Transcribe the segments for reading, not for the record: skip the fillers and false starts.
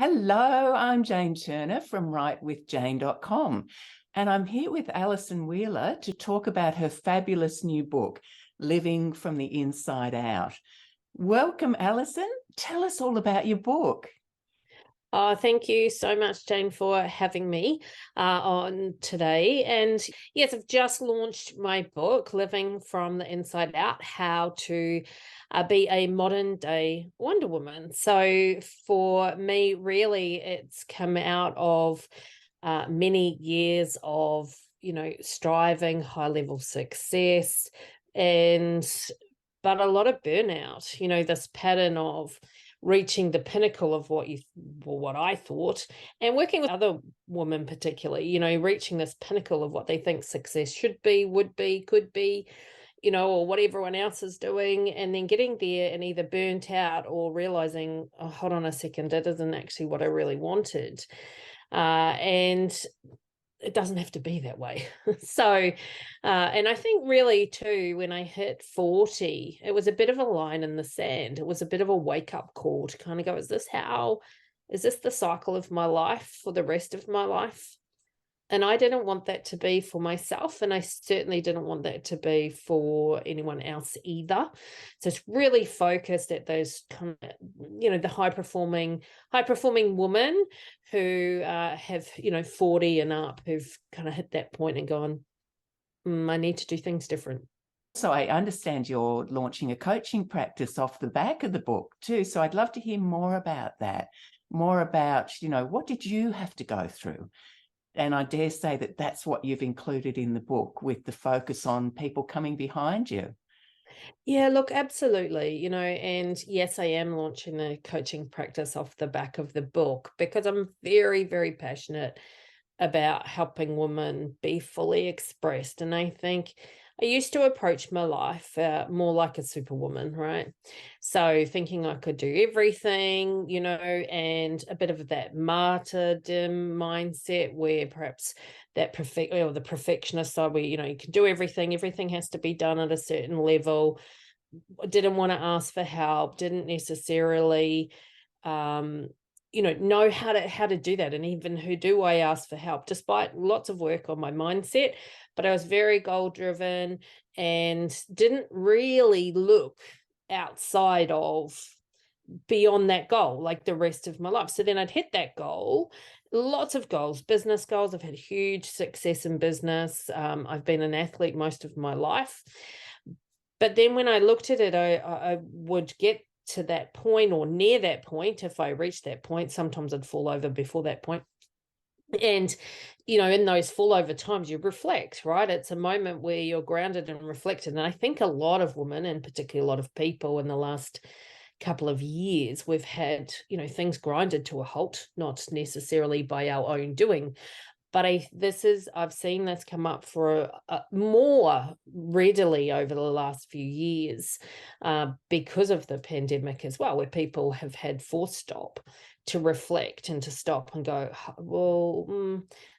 Hello, I'm Jane Turner from writewithjane.com, and I'm here with Alison Wheeler to talk about her fabulous new book, Living from the Inside Out. Welcome, Alison. Tell us all about your book. Thank you so much, Jane, for having me on today. And yes, I've just launched my book, Living from the Inside Out, How to Be a Modern Day Wonder Woman. So for me, really, it's come out of many years of, striving, high-level success, but a lot of burnout, this pattern of reaching the pinnacle of what I thought, and working with other women particularly, reaching this pinnacle of what they think success should be, would be, could be, or what everyone else is doing, and then getting there and either burnt out or realizing, oh, hold on a second, that isn't actually what I really wanted. And it doesn't have to be that way. So, and I think really too, when I hit 40, it was a bit of a line in the sand. It was a bit of a wake up call to kind of go, is this the cycle of my life for the rest of my life? And I didn't want that to be for myself, and I certainly didn't want that to be for anyone else either. So it's really focused at those kind of, the high performing women who have, 40 and up, who've kind of hit that point and gone, I need to do things different. So I understand you're launching a coaching practice off the back of the book too. So I'd love to hear more about that, more about, what did you have to go through? And I dare say that that's what you've included in the book, with the focus on people coming behind you. Yeah, look, absolutely. And yes, I am launching a coaching practice off the back of the book because I'm very, very passionate about helping women be fully expressed. And I think I used to approach my life more like a superwoman, right? So thinking I could do everything, and a bit of that martyrdom mindset where perhaps that the perfectionist side where, you can do everything has to be done at a certain level. Didn't want to ask for help, didn't necessarily know how to do that. And even who do I ask for help, despite lots of work on my mindset. But I was very goal driven and didn't really look outside of beyond that goal like the rest of my life. So then I'd hit that goal, lots of goals, business goals. I've had huge success in business. I've been an athlete most of my life. But then when I looked at it, I would get to that point or near that point. If I reached that point, sometimes I'd fall over before that point. And, in those fall over times, you reflect, right? It's a moment where you're grounded and reflected. And I think a lot of women, and particularly a lot of people in the last couple of years, we've had, things grinded to a halt, not necessarily by our own doing. But I've seen this come up for more readily over the last few years because of the pandemic as well, where people have had forced stop to reflect and to stop and go, well,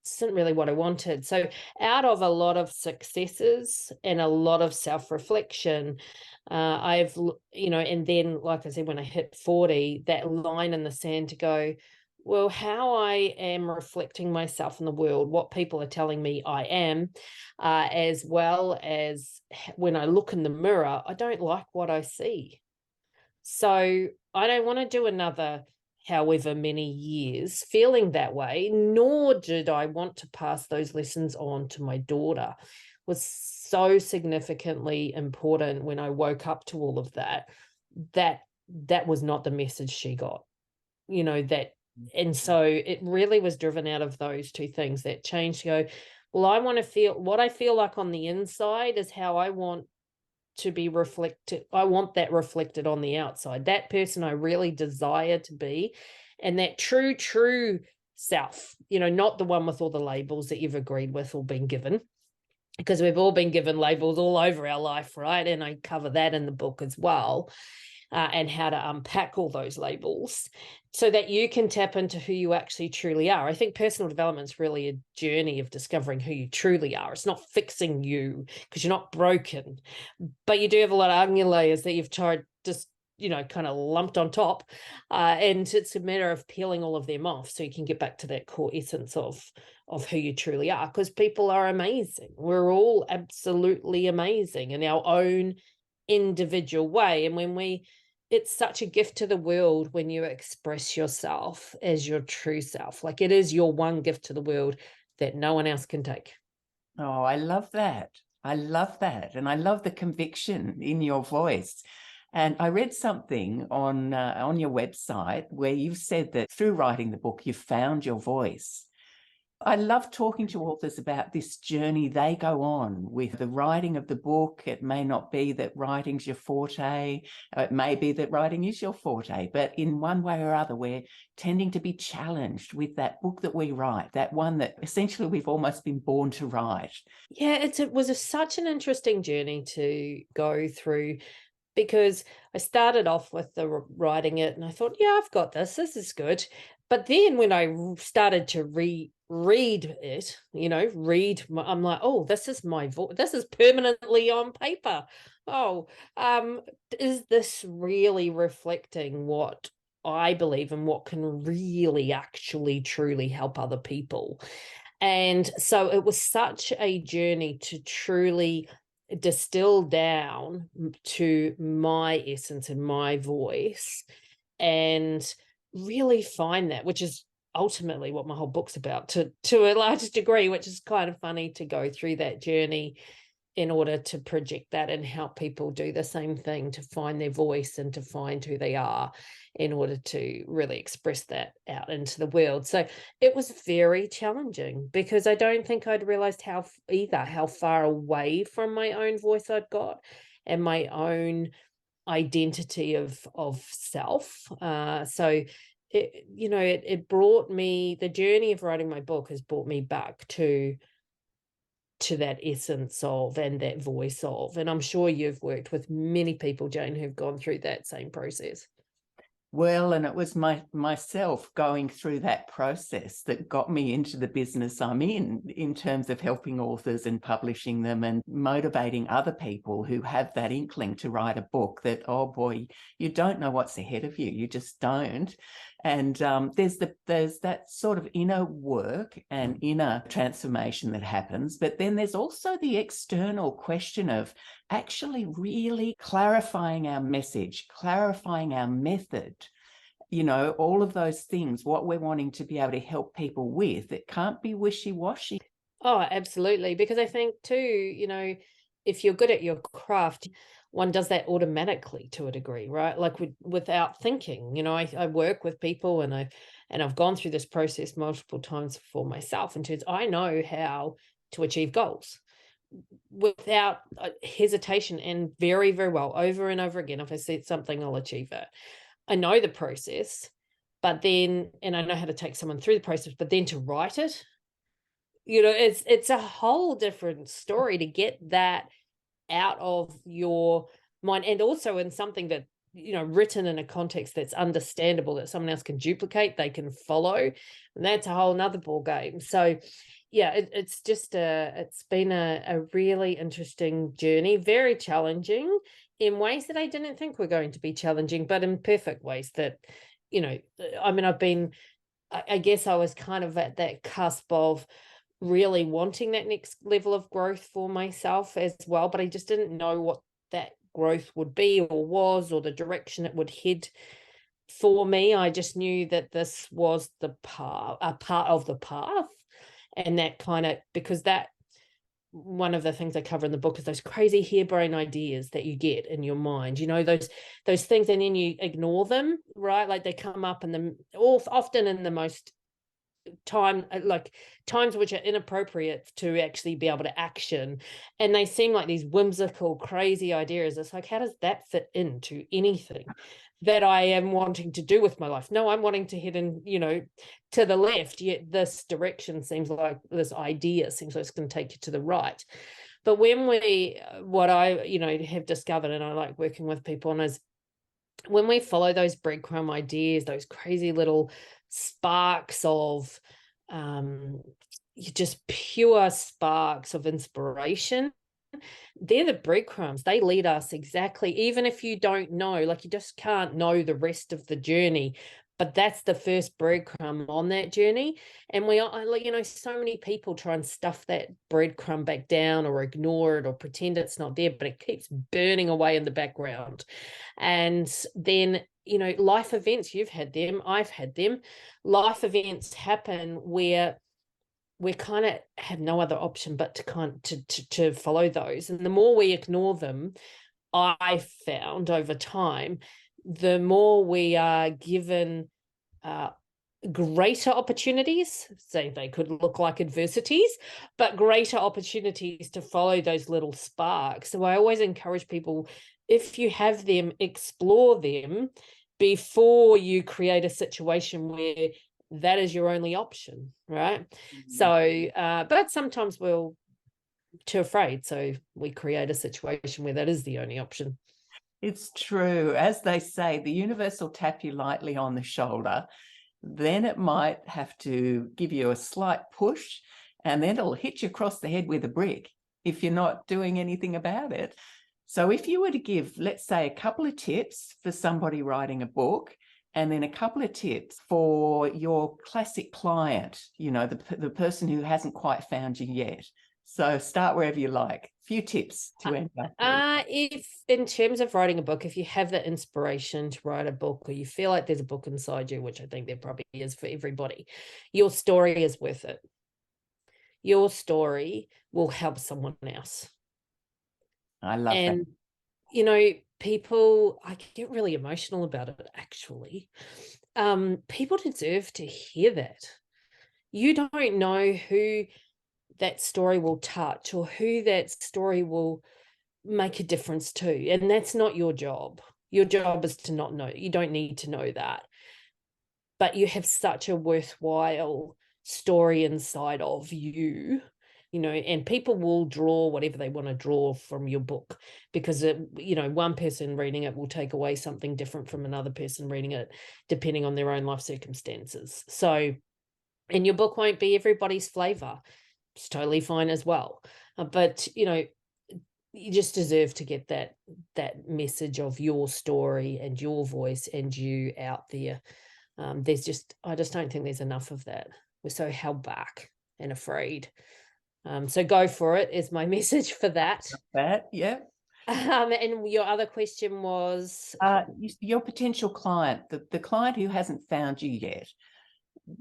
this isn't really what I wanted. So out of a lot of successes and a lot of self-reflection, and then, like I said, when I hit 40, that line in the sand to go, well, how I am reflecting myself in the world, what people are telling me I am, as well as when I look in the mirror, I don't like what I see. So I don't want to do another however many years feeling that way, nor did I want to pass those lessons on to my daughter. It was so significantly important when I woke up to all of that was not the message she got, and so it really was driven out of those two things, that change to go, well, I want to feel what I feel like on the inside is how I want to be reflected. I want that reflected on the outside, that person I really desire to be, and that true self, not the one with all the labels that you've agreed with or been given, because we've all been given labels all over our life, right? And I cover that in the book as well. And how to unpack all those labels so that you can tap into who you actually truly are. I think personal development is really a journey of discovering who you truly are. It's not fixing you because you're not broken, but you do have a lot of onion layers that you've tried just kind of lumped on top. And it's a matter of peeling all of them off so you can get back to that core essence of who you truly are, because people are amazing. We're all absolutely amazing in our own individual way. And it's such a gift to the world when you express yourself as your true self. Like, it is your one gift to the world that no one else can take. Oh, I love that. I love that. And I love the conviction in your voice. And I read something on your website where you've said that through writing the book, you've found your voice. I love talking to authors about this journey they go on with the writing of the book. It may not be that writing's your forte. It may be that writing is your forte, but in one way or other, we're tending to be challenged with that book that we write, that one that essentially we've almost been born to write. Yeah, it was such an interesting journey to go through, because I started off with the writing it and I thought, yeah, I've got this. This is good. But then when I started to read it, I'm like, oh, this is my voice. This is permanently on paper. Oh, is this really reflecting what I believe and what can really actually truly help other people? And so it was such a journey to truly distill down to my essence and my voice and really find that, which is ultimately what my whole book's about to a large degree, which is kind of funny to go through that journey in order to project that and help people do the same thing, to find their voice and to find who they are in order to really express that out into the world. So it was very challenging, because I don't think I'd realized how far away from my own voice I'd got and my own identity of self. So it brought me, the journey of writing my book has brought me back to that essence of and that voice of. And I'm sure you've worked with many people, Jane, who've gone through that same process. Well, and it was myself going through that process that got me into the business I'm in terms of helping authors and publishing them and motivating other people who have that inkling to write a book that, oh boy, you don't know what's ahead of you. You just don't. And there's that sort of inner work and inner transformation that happens. But then there's also the external question of actually really clarifying our message, clarifying our method, all of those things, what we're wanting to be able to help people with. It can't be wishy-washy. Oh, absolutely. Because I think too, if you're good at your craft, one does that automatically to a degree, right? Like without thinking. I work with people and I've gone through this process multiple times for myself, in terms I know how to achieve goals without hesitation, and very, very well, over and over again. If I said something, I'll achieve it. I know the process, and I know how to take someone through the process, but then to write it, it's a whole different story to get that out of your mind, and also in something that, written in a context that's understandable, that someone else can duplicate, they can follow, and that's a whole nother ball game. So yeah, it's been a really interesting journey, very challenging in ways that I didn't think were going to be challenging, but in perfect ways that, I guess I was kind of at that cusp of really wanting that next level of growth for myself as well, but I just didn't know what that growth would be or was, or the direction it would head for me. I just knew that this was a part of the path. And that kind of, because that, one of the things I cover in the book is those crazy harebrained ideas that you get in your mind, those things, and then you ignore them, right? Like they come up often in the most times which are inappropriate to actually be able to action, and they seem like these whimsical, crazy ideas. It's like, how does that fit into anything that I am wanting to do with my life? No, I'm wanting to head in, to the left, yet this direction seems like, this idea seems like it's going to take you to the right. But what I have discovered, and I like working with people on, is when we follow those breadcrumb ideas, those crazy little sparks of just pure sparks of inspiration, they're the breadcrumbs. They lead us exactly, even if you don't know, like you just can't know the rest of the journey, but that's the first breadcrumb on that journey. And so many people try and stuff that breadcrumb back down or ignore it or pretend it's not there, but it keeps burning away in the background. And then, life events, you've had them, I've had them. Life events happen where we kind of have no other option but to follow those. And the more we ignore them, I've found over time, the more we are given greater opportunities. So they could look like adversities, but greater opportunities to follow those little sparks. So I always encourage people, if you have them, explore them before you create a situation where that is your only option, right? So, but sometimes we're too afraid, so we create a situation where that is the only option. It's true. As they say, the universe will tap you lightly on the shoulder, then it might have to give you a slight push, and then it'll hit you across the head with a brick if you're not doing anything about it. So if you were to give, let's say, a couple of tips for somebody writing a book, and then a couple of tips for your classic client, the person who hasn't quite found you yet. So start wherever you like. A few tips to end up with. If in terms of writing a book, if you have the inspiration to write a book, or you feel like there's a book inside you, which I think there probably is for everybody, your story is worth it. Your story will help someone else. I love that. People, I get really emotional about it, actually. People deserve to hear that. You don't know who that story will touch or who that story will make a difference to. And that's not your job. Your job is to not know. You don't need to know that. But you have such a worthwhile story inside of you, and people will draw whatever they want to draw from your book, because one person reading it will take away something different from another person reading it, depending on their own life circumstances. So, and your book won't be everybody's flavor. It's totally fine as well. But, you just deserve to get that message of your story and your voice and you out there. I just don't think there's enough of that. We're so held back and afraid. So go for it is my message for that. Yeah. And your other question was? Your potential client, the client who hasn't found you yet,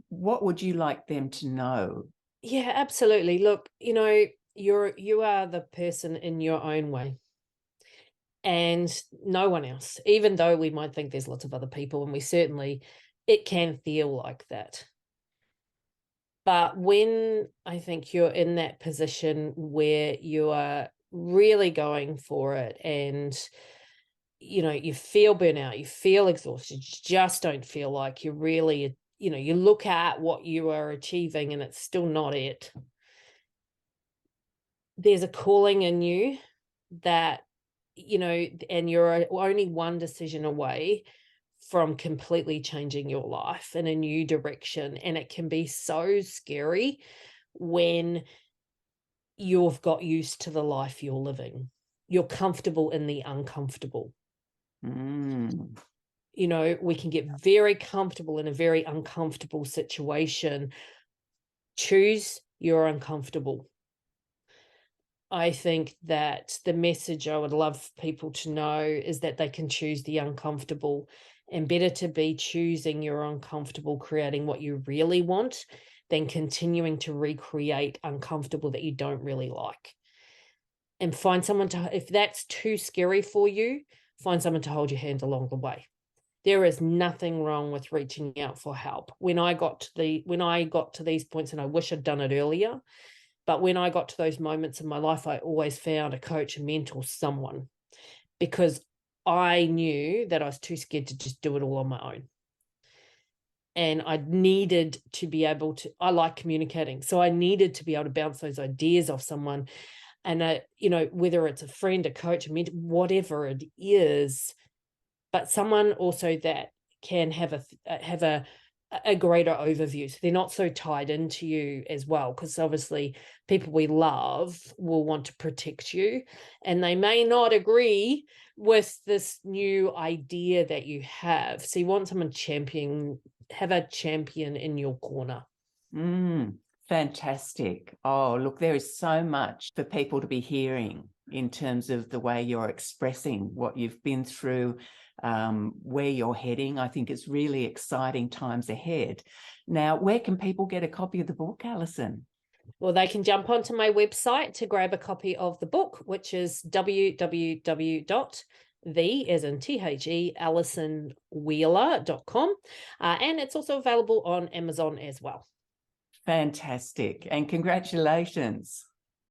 what would you like them to know? Yeah, absolutely. Look, you are the person in your own way, and no one else, even though we might think there's lots of other people, and it can feel like that. But when I think you're in that position where you are really going for it, and you feel burnout, you feel exhausted, you just don't feel like you really, you look at what you are achieving and it's still not it. There's a calling in you that, and you're only one decision away from completely changing your life in a new direction. And it can be so scary when you've got used to the life you're living. You're comfortable in the uncomfortable. We can get very comfortable in a very uncomfortable situation. Choose your uncomfortable. I think that the message I would love people to know is that they can choose the uncomfortable, and better to be choosing your uncomfortable, creating what you really want, than continuing to recreate uncomfortable that you don't really like. And find someone if that's too scary for you, find someone to hold your hand along the way. There is nothing wrong with reaching out for help. When I got to these points, and I wish I'd done it earlier, but when I got to those moments in my life, I always found a coach, a mentor, someone, because I knew that I was too scared to just do it all on my own. And I needed to be able to, I like communicating. So I needed to be able to bounce those ideas off someone. And, whether it's a friend, a coach, a mentor, whatever it is, but someone also that can have a a greater overview. So they're not so tied into you as well, because obviously people we love will want to protect you, and they may not agree with this new idea that you have. So you want someone have a champion in your corner. Fantastic. Oh, look, there is so much for people to be hearing in terms of the way you're expressing what you've been through, where you're heading. I think it's really exciting times ahead. Now, where can people get a copy of the book, Alison? Well, they can jump onto my website to grab a copy of the book, which is www.AlisonWheeler.com. And it's also available on Amazon as well. Fantastic. And congratulations.